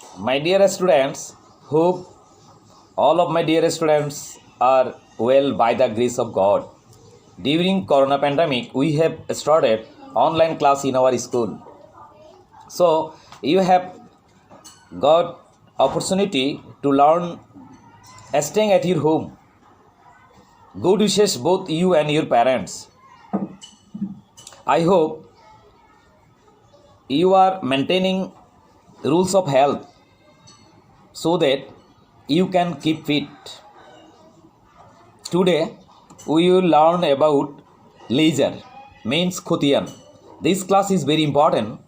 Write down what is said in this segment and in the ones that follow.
My dear students, hope all of my dear students are well by the grace of God. During Corona pandemic, we have started online class in our school. So you have got opportunity to learn staying at your home. Good wishes both you and your parents. I hope you are maintaining rules of health so that you can keep fit. Today we will learn about leisure means Khotiyan. This class is very important,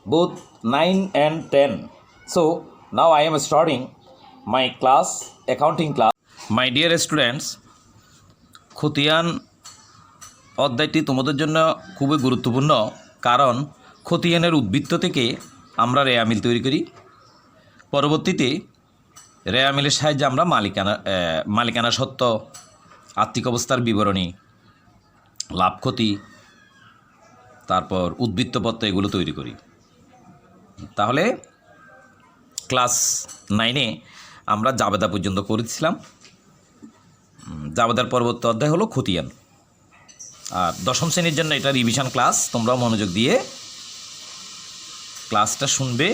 both 9 and 10. So now I am starting my class, accounting class. My dear students, খতিয়ান অধ্যায়টি তোমাদের জন্য খুবই গুরুত্বপূর্ণ, কারণ খতিয়ানের উদ্বৃত্ত থেকে আমরা রেয়া মিল তৈরি করি। পরবর্তীতে রেয়া মিলের সাহায্যে আমরা মালিকানা সত্ত্ব, আর্থিক অবস্থার বিবরণী, লাভ ক্ষতি, তারপর উদ্বৃত্তপত্র এগুলো তৈরি করি। তাহলে ক্লাস 9-এ আমরা জাবেদা পর্যন্ত করেছিলাম। জাবেদার পরবর্তী অধ্যায় হলো খতিয়ান। আর দশম শ্রেণীর জন্য এটা রিভিশন ক্লাস, তোমরাও মনোযোগ দিয়ে ক্লাসটা শুনবে,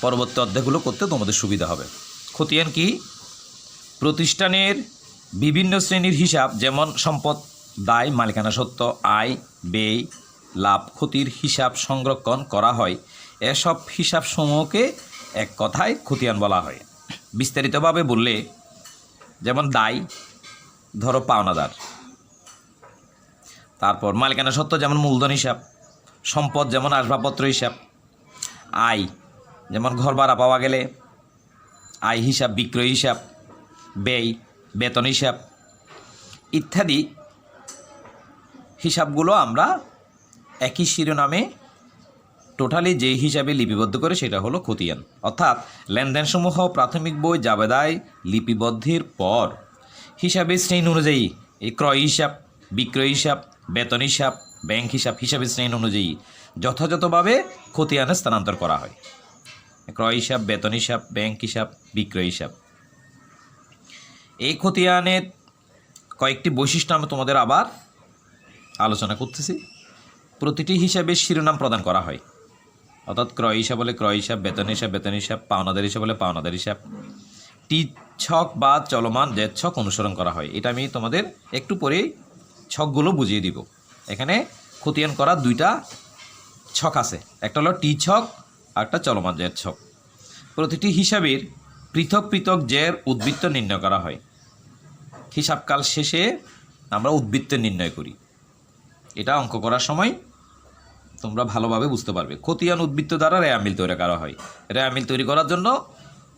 পরবর্তী অধ্যায়গুলো করতে তোমাদের সুবিধা হবে। খতিয়ান কি? প্রতিষ্ঠানের বিভিন্ন শ্রেণীর হিসাব, যেমন সম্পদ, দায়, মালিকানা সত্ত্ব, আয়, ব্যয়, লাভ ক্ষতির হিসাব সংরক্ষণ করা হয়। এসব হিসাব সমূহকে এক কথায় খতিয়ান বলা হয়। বিস্তারিতভাবে বললে, যেমন দায় ধরো পাওনাদার, তারপর মালিকানা সত্ত্ব যেমন মূলধন হিসাব, সম্পদ যেমন আসবাবপত্র হিসাব, আয় যেমন ঘর ভাড়া পাওয়া গেলে আয় হিসাব, বিক্রয় হিসাব, ব্যয় বেতন হিসাব ইত্যাদি হিসাবগুলো আমরা একই শিরোনামে টোটালি যে হিসাবে লিপিবদ্ধ করে সেটা হলো খতিয়ান। অর্থাৎ লেনদেনসমূহ প্রাথমিক বই জাবেদায় লিপিবদ্ধের পর হিসাবের শ্রেণী অনুযায়ী এই ক্রয় হিসাব, বিক্রয় হিসাব, বেতন হিসাব, ব্যাংক হিসাব হিসাবের শ্রেণী অনুযায়ী যথাযথভাবে খতিয়ানে স্থানান্তর করা হয়। ক্রয় হিসাব, বেতন হিসাব, ব্যাংক হিসাব, বিক্রয় হিসাব। এই খতিয়ানের কয়েকটি বৈশিষ্ট্য আমি তোমাদের আবার আলোচনা করতেছি। প্রতিটি হিসাবের শিরোনাম প্রদান করা হয়, অর্থাৎ ক্রয় হিসাব হলে ক্রয় হিসাব, বেতন হিসাব বেতন হিসাব, পাওনাদার হিসাব হলে পাওনাদার হিসাব। টি ছক বা চলমান জেদ ছক অনুসরণ করা হয়। এটা আমি তোমাদের একটু পরেই ছকগুলো বুঝিয়ে দিব। এখানে খতিয়ান করা দুইটা ছক আছে, একটা হলো টি ছক আর একটা চলমান জের ছক। প্রতিটি হিসাবের পৃথক পৃথক জের উদ্বৃত্ত নির্ণয় করা হয়। হিসাবকাল শেষে আমরা উদ্বৃত্ত নির্ণয় করি। এটা অঙ্ক করার সময় তোমরা ভালোভাবে বুঝতে পারবে। খতিয়ান উদ্বৃত্ত দ্বারা রেয়া মিল তৈরি করা হয়। রেয়া মিল তৈরি করার জন্য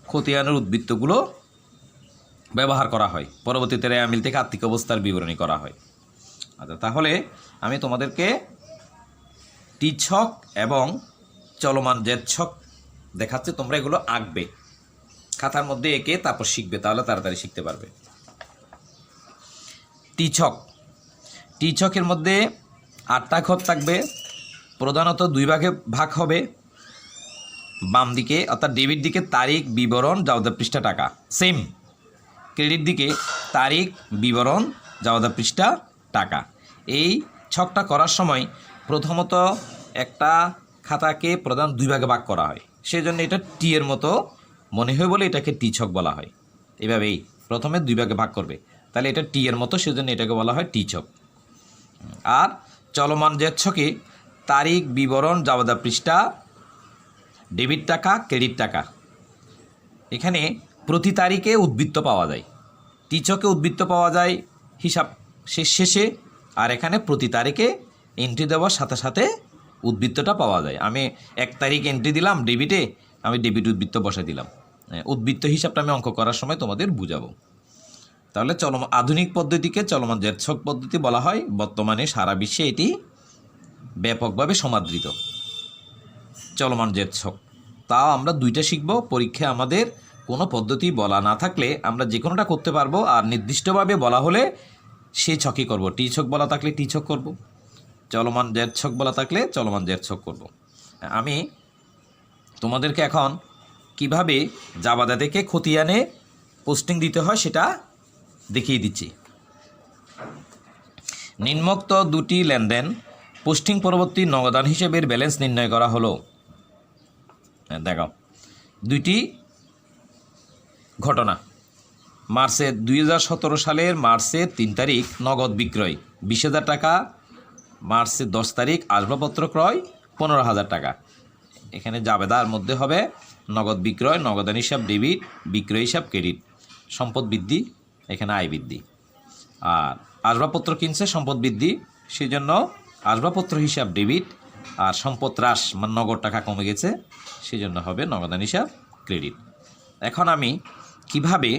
খতিয়ানের উদ্বৃত্তগুলো ব্যবহার করা হয়। পরবর্তীতে রেয়া মিল থেকে আর্থিক অবস্থার বিবরণী করা হয়। আচ্ছা, তাহলে আমি তোমাদেরকে টি ছক এবং চলমান জেদ ছক দেখাচ্ছে, তোমরা এগুলো আঁকবে খাতার মধ্যে, এঁকে তারপর শিখবে, তাহলে তাড়াতাড়ি শিখতে পারবে। টি ছক, টি ছকের মধ্যে 8টা ঘর থাকবে। প্রধানত 2 ভাগে ভাগ হবে। বাম দিকে অর্থাৎ ডেবিট দিকে তারিখ, বিবরণ, জাবেদা পৃষ্ঠা, টাকা। সেম ক্রেডিট দিকে তারিখ, বিবরণ, জাবেদা পৃষ্ঠা, টাকা। এই ছকটা করার সময় প্রথমত একটা খাতাকে প্রধান 2 ভাগে ভাগ করা হয়, সেই জন্য এটা টি এর মতো মনে হয় বলে এটাকে টি ছক বলা হয়। এভাবেই প্রথমে 2 ভাগে ভাগ করবে, তাহলে এটা টি এর মতো, সেজন্য এটাকে বলা হয় টি ছক। আর চলমান জেদ ছকে তারিখ, বিবরণ, জাবেদা পৃষ্ঠা, ডেবিট টাকা, ক্রেডিট টাকা। এখানে প্রতি তারিখে উদ্বৃত্ত পাওয়া যায়। টি ছকে উদ্বৃত্ত পাওয়া যায় হিসাব শেষে, আর এখানে প্রতি তারিখে এন্ট্রি দেওয়ার সাথে সাথে উদ্বৃত্তটা পাওয়া যায়। আমি 1 তারিখ এন্ট্রি দিলাম ডেবিটে, আমি ডেবিট উদ্বৃত্ত বসে দিলাম। উদ্বৃত্ত হিসাবটা আমি অঙ্ক করার সময় তোমাদের বুঝাবো। তাহলে আধুনিক পদ্ধতিকে চলমান জেদ ছক পদ্ধতি বলা হয়। বর্তমানে সারা বিশ্বে এটি ব্যাপকভাবে সমাদৃত চলমান জেদ ছক। তাও আমরা 2টা শিখব। পরীক্ষায় আমাদের কোনো পদ্ধতি বলা না থাকলে আমরা যে কোনোটা করতে পারবো, আর নির্দিষ্টভাবে বলা হলে সেই ছকই করব। টি ছক বলা থাকলে টি ছক করব, চলমান জেদ ছক বলা থাকলে চলমান জেদ ছক করব। আমি তোমাদেরকে এখন কিভাবে জাবেদা থেকে খতিয়ানে পোস্টিং দিতে হয় সেটা দেখিয়ে দিচ্ছি। নিম্নোক্ত দুটি লেনদেন পোস্টিং পরবর্তী নগদান হিসেবের ব্যালেন্স নির্ণয় করা হলো। দেখো দুইটি ঘটনা। মার্চের 2017 সালের মার্চের 3 তারিখ নগদ বিক্রয় 20,000 টাকা, মার্চের 10 তারিখ আসবাবপত্র ক্রয় 15,000 টাকা। এখানে জাবেদার মধ্যে হবে নগদ বিক্রয়, নগদান হিসাব ডেবিট, বিক্রয় হিসাব ক্রেডিট, সম্পদ বৃদ্ধি, এখানে আয় বৃদ্ধি। আর আসবাবপত্র কিনছে সম্পদ বৃদ্ধি, সেই জন্য আসবাবপত্র হিসাব ডেবিট, আর সম্পদ হ্রাস মানে নগদ টাকা কমে গেছে, সেই জন্য হবে নগদান হিসাব ক্রেডিট। এখন আমি কিভাবে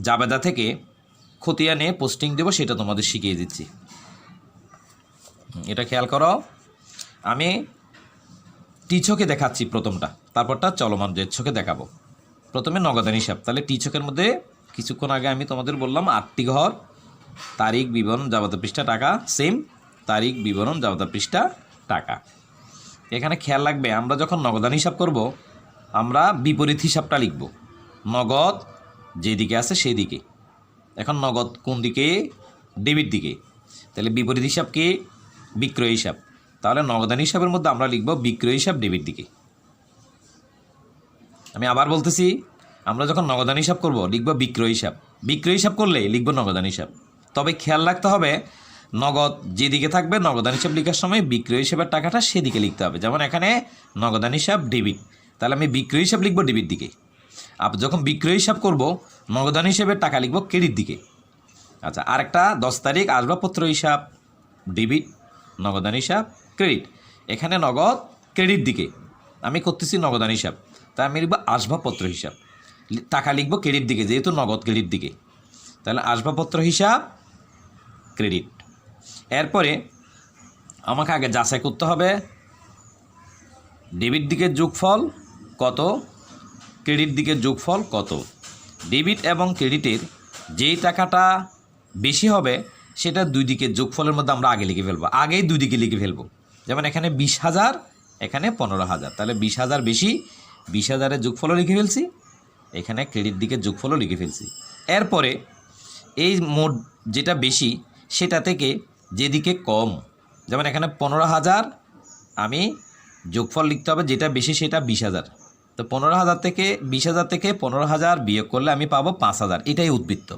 জাবেদা থেকে খতিয়ানে পোস্টিং দেব সেটা তোমাদের শিখিয়ে দিচ্ছি। এটা খেয়াল করো, আমি টি ছকে দেখাচ্ছি প্রথমটা, তারপরটা চলমান জেড ছকে দেখাবো। প্রথমে নগদান হিসাব, তাহলে টি ছকের মধ্যে কিছুক্ষণ আগে আমি তোমাদের বললাম 8টি ঘর, তারিখ বিবরণ জাবেদা পৃষ্ঠা টাকা, সেম তারিখ বিবরণ জাবেদা পৃষ্ঠা টাকা। এখানে খেয়াল রাখবে, আমরা যখন নগদান হিসাব করব আমরা বিপরীত হিসাবটা লিখব, নগদ যেদিকে আছে সেই দিকে। এখন নগদ কোন দিকে? ডেবিট দিকে, তাহলে বিপরীত হিসাব কি? বিক্রয় হিসাব। তাহলে নগদান হিসাবের মধ্যে আমরা লিখব বিক্রয় হিসাব ডেবিট দিকে। আমি আবার বলতেছি, আমরা যখন নগদান হিসাব করব লিখব বিক্রয় হিসাব, বিক্রয় হিসাব করলে লিখব নগদান হিসাব। তবে খেয়াল রাখতে হবে, নগদ যেদিকে থাকবে নগদান হিসাব লেখার সময় বিক্রয় হিসাবের টাকাটা সেদিকে লিখতে হবে। যেমন এখানে নগদান হিসাব ডেবিট, তাহলে আমি বিক্রয় হিসাব লিখব ডেবিট দিকে। আর যখন বিক্রয় হিসাব করব নগদান হিসাবের টাকা লিখব ক্রেডিট দিকে। আচ্ছা, আরেকটা 10 তারিখ আসবাবপত্র হিসাব ডেবিট, নগদান হিসাব ক্রেডিট। এখানে নগদ ক্রেডিট দিকে, আমি করতেছি নগদান হিসাব, তাই আমি লিখব আসবাবপত্র হিসাব, টাকা লিখব ক্রেডিট দিকে, যেহেতু নগদ ক্রেডিট দিকে। তাহলে আসবাবপত্র হিসাব ক্রেডিট। এরপরে আমাকে আগে যাচাই করতে হবে ডেবিট দিকের যোগফল কত, ক্রেডিট দিকের যোগফল কত। ডেবিট এবং ক্রেডিটের যেই টাকাটা বেশি হবে সেটা দুই দিকের যোগফলের মধ্যে আমরা আগে লিখে ফেলবো, আগেই দুই দিকে লিখে ফেলবো। যেমন এখানে 20,000, এখানে 15,000, তাহলে 20,000 বেশি, 20,000-এর যোগফলও লিখে ফেলছি, এখানে ক্রেডিট দিকের যোগফলও লিখে ফেলছি। এরপরে এই মোট যেটা বেশি সেটা থেকে যেদিকে কম, যেমন এখানে 15,000, আমি যোগফল লিখতে হবে যেটা বেশি সেটা 20,000। তো 15,000 থেকে 20,000 থেকে 15,000 বিয়োগ করলে আমি পাবো 5,000, এটাই উদ্বৃত্ত।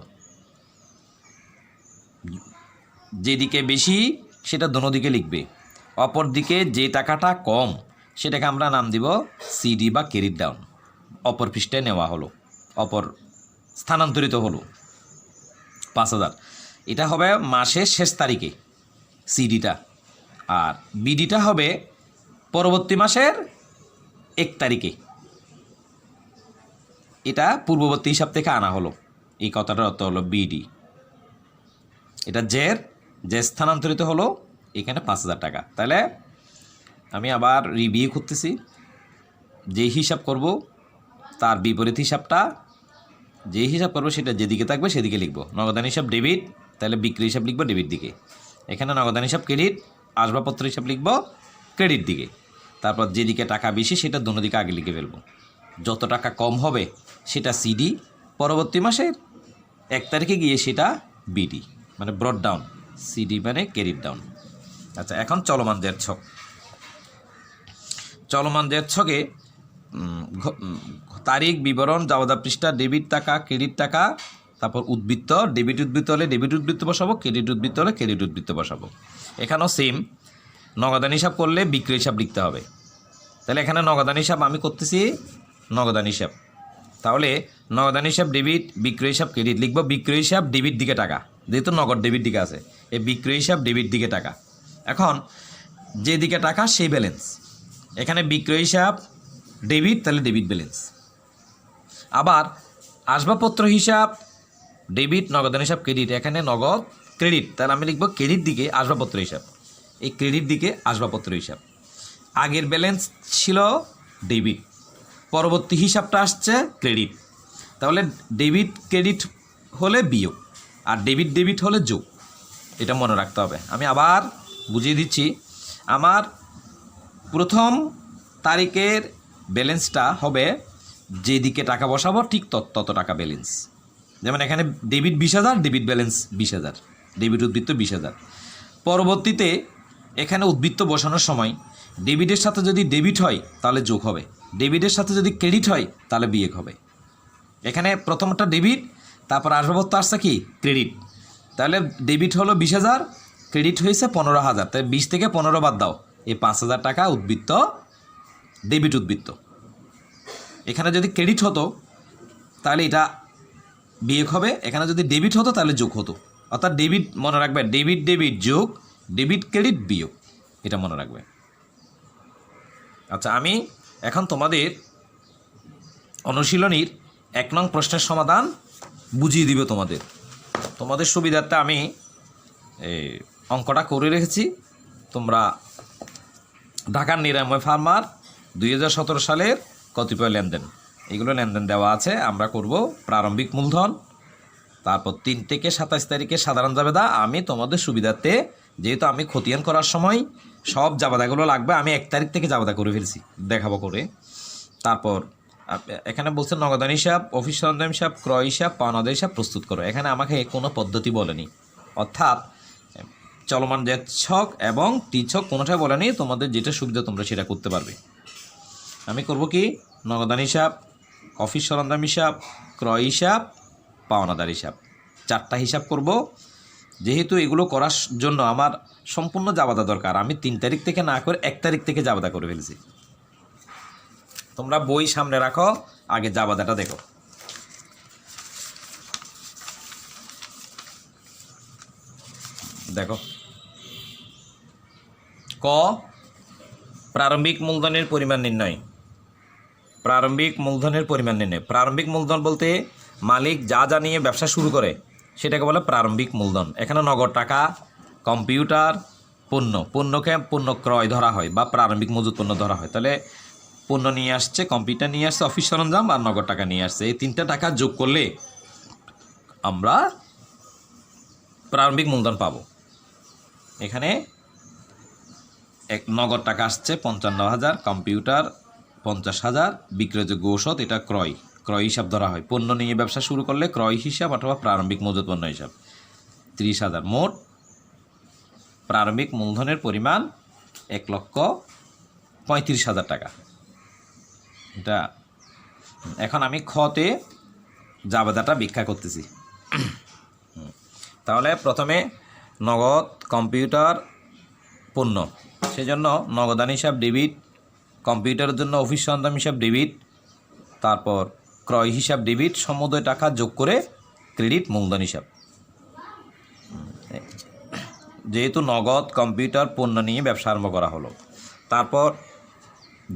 যেদিকে বেশি সেটা দোনো দিকে লিখবে, অপর দিকে যে টাকাটা কম সেটাকে আমরা নাম দিব সিডি বা ক্রেডিট ডাউন। অপর পৃষ্ঠায় নেওয়া হলো, অপর স্থানান্তরিত হলো 5,000। এটা হবে মাসের শেষ তারিখে সিডিটা, আর বিডিটা হবে পরবর্তী মাসের 1 তারিখে। এটা পূর্ববর্তী হিসাব থেকে আনা হলো, এই কথাটার অর্থ হলো বিডি। এটা যে স্থানান্তরিত হলো এখানে 5,000 টাকা। তাহলে আমি আবার রিভিউ করতেছি, যে হিসাব করব তার বিপরীত হিসাবটা, যে হিসাব করবো সেটা যেদিকে থাকবে সেদিকে লিখব। নগদান হিসাব ডেবিট, তাহলে বিক্রি হিসাব লিখব ডেবিট দিকে। এখানে নগদান হিসাব ক্রেডিট, আসবাবপত্র হিসাব লিখব ক্রেডিট দিকে। তারপর যেদিকে টাকা বেশি সেটা দোনো দিকে আগে লিখে ফেলব। যত টাকা কম হবে সেটা সিডি, পরবর্তী মাসের 1 তারিখে গিয়ে সেটা বিডি, মানে ব্রড ডাউন, সিডি মানে ক্রেডিট ডাউন। আচ্ছা, এখন চলমান জের ছক। চলমান জের ছকে তারিখ বিবরণ জাবেদা পৃষ্ঠা ডেবিট টাকা ক্রেডিট টাকা, তারপর উদ্বৃত্ত, ডেবিট উদ্বৃত্ত হলে ডেবিট উদ্বৃত্ত বসাবো, ক্রেডিট উদ্বৃত্ত হলে ক্রেডিট উদ্বৃত্ত বসাবো। এখানেও সেম, নগদান হিসাব করলে বিক্রয় হিসাব লিখতে হবে। তাহলে এখানে নগদান হিসাব আমি করতেছি নগদান হিসাব, তাহলে নগদান হিসাব ডেবিট, বিক্রয় হিসাব ক্রেডিট লিখব। বিক্রয় হিসাব ডেবিট দিকে টাকা, যেহেতু নগদ ডেবিট দিকে আছে, এই বিক্রয় হিসাব ডেবিট দিকে টাকা। এখন যেদিকে টাকা সেই ব্যালেন্স, এখানে বিক্রয় হিসাব ডেবিট, তাহলে ডেবিট ব্যালেন্স। আবার আসবাবপত্র হিসাব ডেবিট, নগদান হিসাব ক্রেডিট, এখানে নগদ ক্রেডিট, তাহলে আমি লিখব ক্রেডিট দিকে আসবাবপত্র হিসাব, এই ক্রেডিট দিকে আসবাবপত্র হিসাব। আগের ব্যালেন্স ছিল ডেবিট, পরবর্তী হিসাবটা আসছে ক্রেডিট, তাহলে ডেবিট ক্রেডিট হলে বিয়োগ, আর ডেবিট ডেবিট হলে যোগ, এটা মনে রাখতে হবে। আমি আবার বুঝিয়ে দিচ্ছি, আমার প্রথম তারিখের ব্যালেন্সটা হবে যেদিকে টাকা বসাবো ঠিক তত টাকা ব্যালেন্স। যেমন এখানে ডেবিট 20,000, ডেবিট ব্যালেন্স 20,000, ডেবিট উদ্বৃত্ত 20,000। পরবর্তীতে এখানে উদ্বৃত্ত বসানোর সময় ডেবিটের সাথে যদি ডেবিট হয় তাহলে যোগ হবে, ডেবিটের সাথে যদি ক্রেডিট হয় তাহলে বিয়োগ হবে। এখানে প্রথমটা ডেবিট, তারপর আসবাবপত্র আসছে কি ক্রেডিট। তাহলে ডেবিট হলো 20,000, ক্রেডিট হয়েছে 15,000, তাই 20 থেকে 15 বাদ দাও, এই 5,000 টাকা উদ্বৃত্ত, ডেবিট উদ্বৃত্ত। এখানে যদি ক্রেডিট হতো তাহলে এটা বিয়োগ হবে, এখানে যদি ডেবিট হতো তাহলে যোগ হতো। অর্থাৎ ডেবিট মনে রাখবে, ডেবিট ডেবিট যোগ, ডেবিট ক্রেডিট বিয়োগ, এটা মনে রাখবে। আচ্ছা, আমি এখন তোমাদের অনুশীলনীর 1 নং প্রশ্নের সমাধান বুঝিয়ে দিব তোমাদের সুবিধার্থে আমি অঙ্কটা করে রেখেছি। তোমরা ঢাকার নিরাময় ফার্মার 2017 সালের কতিপয় লেনদেন, এগুলো লেনদেন দেওয়া আছে। আমরা করব প্রারম্ভিক মূলধন, তারপর 3 থেকে 27 তারিখে সাধারণ জাবেদা। আমি তোমাদের সুবিধার্থে, যেহেতু আমি খতিয়ান করার সময় সব জাবেদাগুলো লাগবে, আমি 1 তারিখ থেকে জাবেদা করে ফেলছি, দেখাবো করে। তারপর এখানে বলছে নগদান হিসাব, অফিস সরঞ্জাম হিসাব, ক্রয় হিসাব, পাওনাদার হিসাব প্রস্তুত করো। এখানে আমাকে কোনো পদ্ধতি বলেনি, অর্থাৎ চলমান যে ছক এবং টি ছক কোনোটাই বলেনি। তোমাদের যেটা সুবিধা তোমরা সেটা করতে পারবে। আমি করব কি, নগদান হিসাব, অফিস সরঞ্জাম হিসাব, ক্রয় হিসাব, পাওনাদার হিসাব, 4টা হিসাব করব। যেহেতু এগুলো করার জন্য আমার সম্পূর্ণ জাবেদা দরকার, আমি 3 তারিখ থেকে না করে 1 তারিখ থেকে জাবেদা করে ফেলছি। তোমরা বই সামনে রাখো, আগে জাবেদাটা দেখো। দেখো, ক, প্রারম্ভিক মূলধনের পরিমাণ নির্ণয়। প্রারম্ভিক মূলধনের পরিমাণ নির্ণয়। প্রারম্ভিক মূলধন বলতে মালিক যা যা নিয়ে ব্যবসা শুরু করে সেটাকে বলে প্রারম্ভিক মূলধন। এখানে নগদ টাকা, কম্পিউটার, পণ্যকে পণ্য ক্রয় ধরা হয় বা প্রারম্ভিক মজুত পণ্য ধরা হয়। তাহলে পণ্য নিয়ে আসছে, কম্পিউটার নিয়ে আসছে, অফিস সরঞ্জাম আর নগদ টাকা নিয়ে আসছে। এই 3টা টাকা যোগ করলে আমরা প্রারম্ভিক মূলধন পাব। এখানে নগদ টাকা আসছে 55,000, কম্পিউটার 50,000, বিক্রয়যোগ্য ঔষধ এটা ক্রয় হিসাব ধরা হয়। পণ্য নিয়ে ব্যবসা শুরু করলে ক্রয় হিসাব অথবা প্রারম্ভিক মজুত পণ্য হিসাব 30,000। মোট প্রারম্ভিক মূলধনের পরিমাণ 1,35,000 টাকা। এটা এখন আমি খতে জাবেদাটা ব্যাখ্যা করতেছি। তাহলে প্রথমে নগদ, কম্পিউটার, পণ্য, সেজন্য নগদান হিসাব ডেবিট, কম্পিউটারের জন্য অফিস সরঞ্জাম হিসাব ডেবিট, তারপর ক্রয় হিসাব ডেবিট, সমুদয় টাকা যোগ করে ক্রেডিট মূলধন হিসাব। যেহেতু নগদ, কম্পিউটার, পণ্য নিয়ে ব্যবসা আরম্ভ করা হলো। তারপর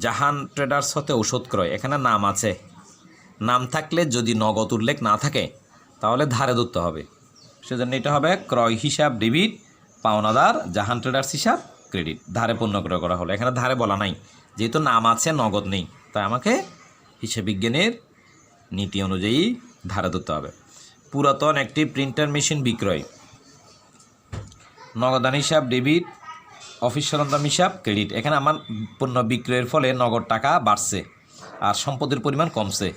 জাহান ট্রেডার্স হতে ঔষধ ক্রয়, এখানে নাম আছে, নাম থাকলে যদি নগদ উল্লেখ না থাকে তাহলে ধারে ধরতে হবে। সেজন্য এটা হবে ক্রয় হিসাব ডেবিট, পাওনাদার, জাহান ট্রেডার্স হিসাব ক্রেডিট। ধারে পণ্য ক্রয় করা হলো, এখানে ধারে বলা নাই, যেহেতু নাম আছে নগদ নেই, তাই আমাকে হিসাব বিজ্ঞানের নীতি অনুযায়ী ধারে ধরতে হবে। পুরাতন একটি প্রিন্টার মেশিন বিক্রয়, নগদান হিসাব ডেবিট, অফিস সরঞ্জাম হিসাব ক্রেডিট। এখানে আমার পণ্য বিক্রয়ের ফলে নগদ টাকা বাড়ছে আর সম্পদের পরিমাণ কমছে,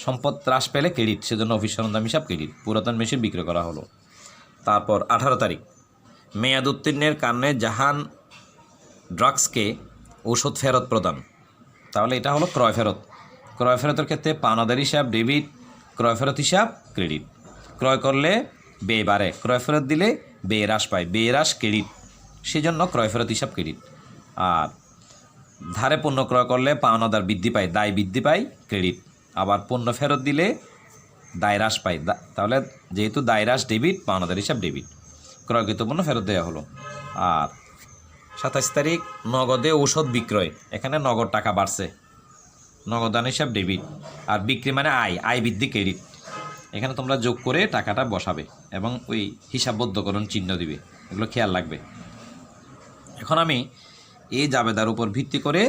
সম্পদ হ্রাস পেলে ক্রেডিট, সেজন্য অফিস সরঞ্জাম হিসাব ক্রেডিট। পুরাতন মেশিন বিক্রয় করা হলো। তারপর 18 তারিখ, মেয়াদ উত্তীর্ণের কারণে জাহান ড্রাগসকে ঔষধ ফেরত প্রদান। তাহলে এটা হলো ক্রয় ফেরত। ক্রয় ফেরতের ক্ষেত্রে পাওনাদার হিসাব ডেবিট, ক্রয় ফেরত হিসাব ক্রেডিট। ক্রয় করলে ব্যয় বাড়ে, ক্রয় ফেরত দিলে ব্যয় হ্রাস পায়, ব্যয় হ্রাস ক্রেডিট, সেজন্য ক্রয় ফেরত হিসাব ক্রেডিট। আর ধারে পণ্য ক্রয় করলে পাওনাদার বৃদ্ধি পায়, দায় বৃদ্ধি পায় ক্রেডিট। আবার পণ্য ফেরত দিলে দায় হ্রাস পায়, তাহলে যেহেতু দায় হ্রাস ডেবিট, পাওনাদার হিসাব ডেবিট। ক্রয়কৃত পণ্য ফেরত দেওয়া হলো। আর 27 তারিখ, নগদে ঔষধ বিক্রয়, এখানে নগদ টাকা বাড়ছে, নগদান হিসাব ডেবিট। আর বিক্রি মানে আয় বৃদ্ধি ক্রেডিট। এখানে তোমরা যোগ করে টাকাটা বসাবে এবং ওই হিসাববদ্ধকরণ চিহ্ন দিবে, এগুলো খেয়াল রাখবে। এখন আমি এই জাবেদার উপর ভিত্তি করে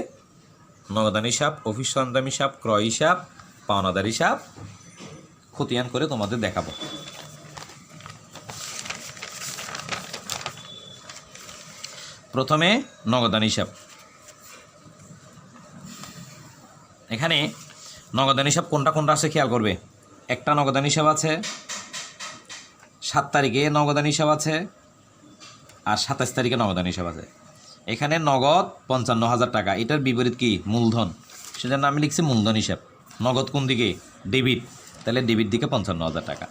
নগদান হিসাব, অফিস সরঞ্জাম হিসাব, ক্রয় হিসাব, পাওনাদার হিসাব খতিয়ান করে তোমাদের দেখাবো। প্রথমে নগদান হিসাব। এখানে নগদান হিসাব কোনটা কোনটা আছে খেয়াল করবে। একটা নগদান হিসাব আছে, 7 তারিখে নগদান হিসাব আছে, আর 27 তারিখে নগদান হিসাব আছে। এখানে নগদ 55,000 টাকা, এটার বিপরীত কি মূলধন, সেজন্য আমি লিখছি মূলধন হিসাব। নগদ কোন দিকে, ডেবিট, তাহলে ডেবিট দিকে 55,000 টাকা।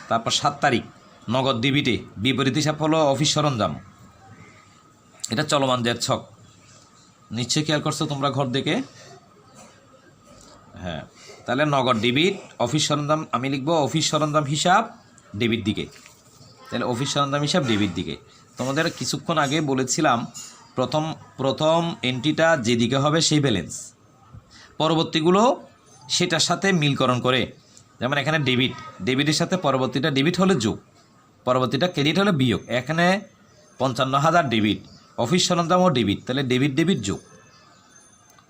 তারপর 7 তারিখ নগদ ডেবিটে, বিপরীত হিসাব হলো অফিস সরঞ্জাম, এটা চলমান জের ছক, নিশ্চয়ই খেয়াল করছো তোমরা ঘর দেখে। হ্যাঁ, তাহলে নগদ ডেবিট, অফিস সরঞ্জাম আমি লিখবো অফিস সরঞ্জাম হিসাব ডেবিট দিকে, তাহলে অফিস সরঞ্জাম হিসাব ডেবিট দিকে। তোমাদের কিছুক্ষণ আগে বলেছিলাম প্রথম এন্ট্রিটা যেদিকে হবে সেই ব্যালেন্স, পরবর্তীগুলো সেটার সাথে মিলকরণ করে। যেমন এখানে ডেবিট, ডেবিটের সাথে পরবর্তীটা ডেবিট হলে যোগ, পরবর্তীটা ক্রেডিট হলে বিয়োগ। এখানে 55,000 ডেবিট, অফিস সরঞ্জামও ডেবিট, তাহলে ডেবিট ডেবিট যোগ।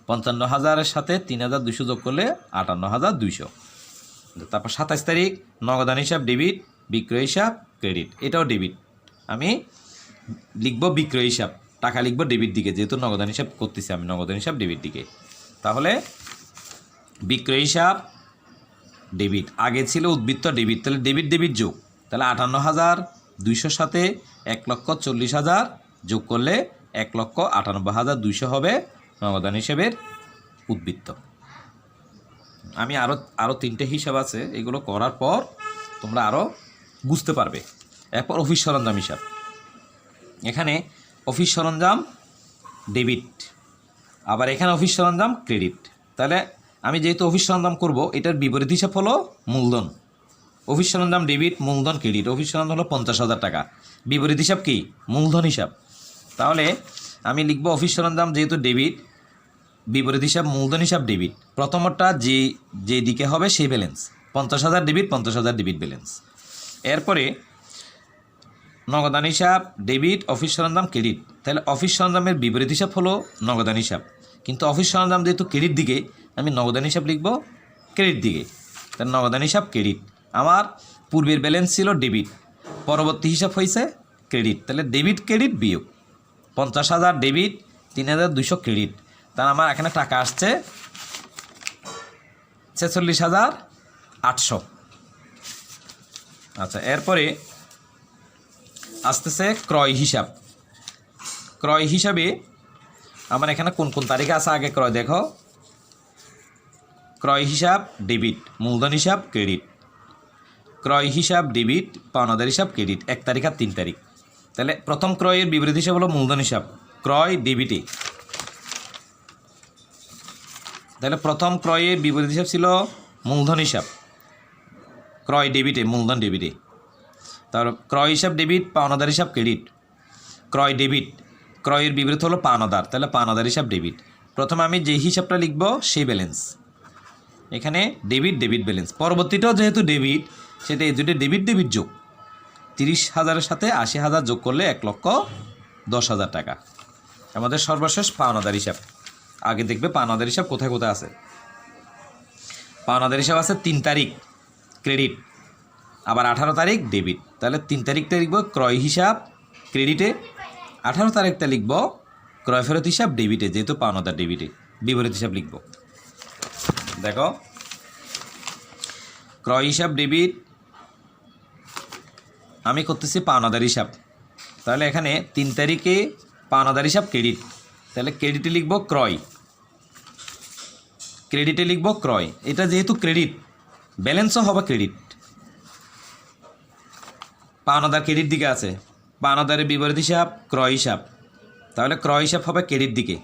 55,000-এর সাথে 3,200 যোগ করলে 58,200। তারপর 27 তারিখ নগদান হিসাব ডেবিট, বিক্রয় হিসাব ক্রেডিট, এটাও ডেবিট, আমি লিখব বিক্রয় হিসাব, টাকা লিখব ডেবিট দিকে, যেহেতু নগদান হিসাব করতেছি আমি, নগদান হিসাব ডেবিট দিকে। তাহলে বিক্রয় হিসাব ডেবিট, আগে ছিল উদ্বৃত্ত ডেবিট, তাহলে ডেবিট ডেবিট যোগ, তাহলে 58,200 সাথে 1,40,000 যোগ করলে 1,98,200 হবে নগদান হিসেবের উদ্বৃত্ত। আমি আরও 3টে হিসাব আছে, এগুলো করার পর তোমরা আরও বুঝতে পারবে। এরপর অফিস সরঞ্জাম হিসাব, এখানে অফিস সরঞ্জাম ডেবিট, আবার এখানে অফিস সরঞ্জাম ক্রেডিট। তাহলে আমি যেহেতু অফিস সরঞ্জাম করব, এটার বিপরীত হিসাব হলো মূলধন। অফিস সরঞ্জাম ডেবিট, মূলধন ক্রেডিট। অফিস সরঞ্জাম হলো 50,000 টাকা, বিপরীত হিসাব কি মূলধন হিসাব। তাহলে আমি লিখব অফিস সরঞ্জাম যেহেতু ডেবিট, বিপরীত হিসাব মূলধন হিসাব ডেবিট। প্রথমটা যে দিকে হবে সেই ব্যালেন্স, 50,000 ডেবিট, 50,000 ডেবিট ব্যালেন্স। এরপরে নগদান হিসাব ডেবিট, অফিস সরঞ্জাম ক্রেডিট, তাহলে অফিস সরঞ্জামের বিপরীত হিসাব হলো নগদান হিসাব, কিন্তু অফিস সরঞ্জাম যেহেতু ক্রেডিট দিকে, আমি নগদান হিসাব লিখব ক্রেডিট দিকে, তাহলে নগদান হিসাব ক্রেডিট। আমার পূর্বের ব্যালেন্স ছিল ডেবিট, পরবর্তী হিসাব হয়েছে ক্রেডিট, তাহলে ডেবিট ক্রেডিট বিয়োগ 50,000 ডেবিট, 3,200 ক্রেডিট, তাহলে আমার এখানে টাকা আসছে 46,800। আচ্ছা, এরপরে আসতেছে ক্রয় হিসাব। ক্রয় হিসাবে আমার এখানে কোন কোন তারিখে আছে আগে ক্রয় দেখো। ক্রয় হিসাব ডেবিট, মূলধন হিসাব ক্রেডিট। ক্রয় হিসাব ডেবিট, পাওনাদার হিসাব ক্রেডিট, 1 তারিখ আর 3 তারিখ। তাহলে প্রথম ক্রয়ের বিপরীত হিসাব হলো মূলধন হিসাব, ক্রয় ডেবিটে। তাহলে প্রথম ক্রয়ের বিপরীত হিসাব ছিল মূলধন হিসাব, ক্রয় ডেবিটে, মূলধন ডেবিটে। তারপর ক্রয় হিসাব ডেবিট, পাওনাদার হিসাব ক্রেডিট। ক্রয় ডেবিট, ক্রয়ের বিপরীত হলো পাওনাদার, তাহলে পাওনাদার হিসাব ডেবিট। প্রথমে আমি যে হিসাবটা লিখব সেই ব্যালেন্স, এখানে ডেবিট ডেবিট ব্যালেন্স। পরবর্তীটাও যেহেতু ডেবিট, সেটা এই দুটো ডেবিট ডেবিট যোগ, 30,000-এর সাথে 80,000 যোগ করলে 1,10,000 টাকা। আমাদের সর্বশেষ পাওনাদার হিসাব। আগে দেখবে পাওনাদার হিসাব কোথায় কোথায় আছে। পাওনাদার হিসাব আছে 3 তারিখ ক্রেডিট, আবার 18 তারিখ ডেবিট। তাহলে 3 তারিখটা লিখব ক্রয় হিসাব ক্রেডিটে, 18 তারিখটা লিখব ক্রয় ফেরত হিসাব ডেবিটে, যেহেতু পাওনাদার ডেবিটে। বিপরীত হিসাব লিখব, দেখো ক্রয় হিসাব ডেবিট, আমি করতেছি পাওনাদার হিসাব। তাহলে এখানে 3 তারিখে পাওনাদার হিসাব ক্রেডিট, তাহলে ক্রেডিটে লিখব ক্রয়, ক্রেডিটে লিখব ক্রয়। এটা যেহেতু ক্রেডিট, ব্যালেন্সও হবে ক্রেডিট। পাওনাদার ক্রেডিট দিকে আছে, পাওনাদারের বিপরীত হিসাব ক্রয় হিসাব, তাহলে ক্রয় হিসাব হবে ক্রেডিট দিকে।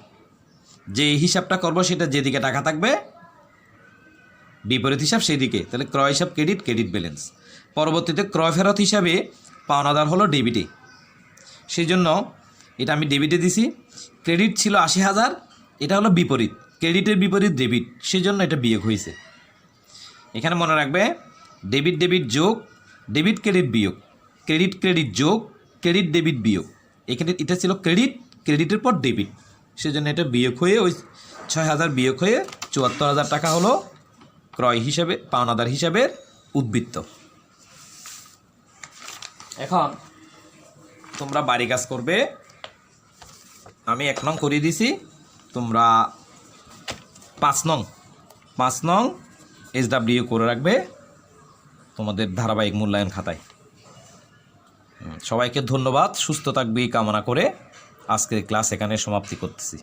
যে হিসাবটা করব সেটা যেদিকে টাকা থাকবে, বিপরীত হিসাব সেই দিকে, তাহলে ক্রয় হিসাব ক্রেডিট, ক্রেডিট ব্যালেন্স। পরবর্তীতে ক্রয় ফেরত হিসাবে পাওনাদার হলো ডেবিটে, সেই জন্য এটা আমি ডেবিটে দিছি। ক্রেডিট ছিল 80,000, এটা হলো বিপরীত, ক্রেডিটের বিপরীত ডেবিট, সেই জন্য এটা বিয়োগ হয়েছে। এখানে মনে রাখবে ডেবিট ডেবিট যোগ, ডেবিট ক্রেডিট বিয়োগ, ক্রেডিট ক্রেডিট যোগ, ক্রেডিট ডেবিট বিয়োগ। এখানে এটা ছিল ক্রেডিট, ক্রেডিটের পর ডেবিট, সেই জন্য এটা বিয়োগ হয়ে ওই 6,000 বিয়োগ হয়ে 74,000 টাকা হলো ক্রয় হিসাবে পাওনাদার হিসাবের উদ্বৃত্ত। এখন তোমরা বাড়ি কাজ করবে, আমি 1 নং করিয়ে দিছি, তোমরা 5 নং 5 নং SW করে রাখবে তোমাদের ধারাবাহিক মূল্যায়ন খাতায়। সবাইকে ধন্যবাদ, সুস্থ থাকবে কামনা করে আজকের ক্লাস এখানে সমাপ্তি করতেছি।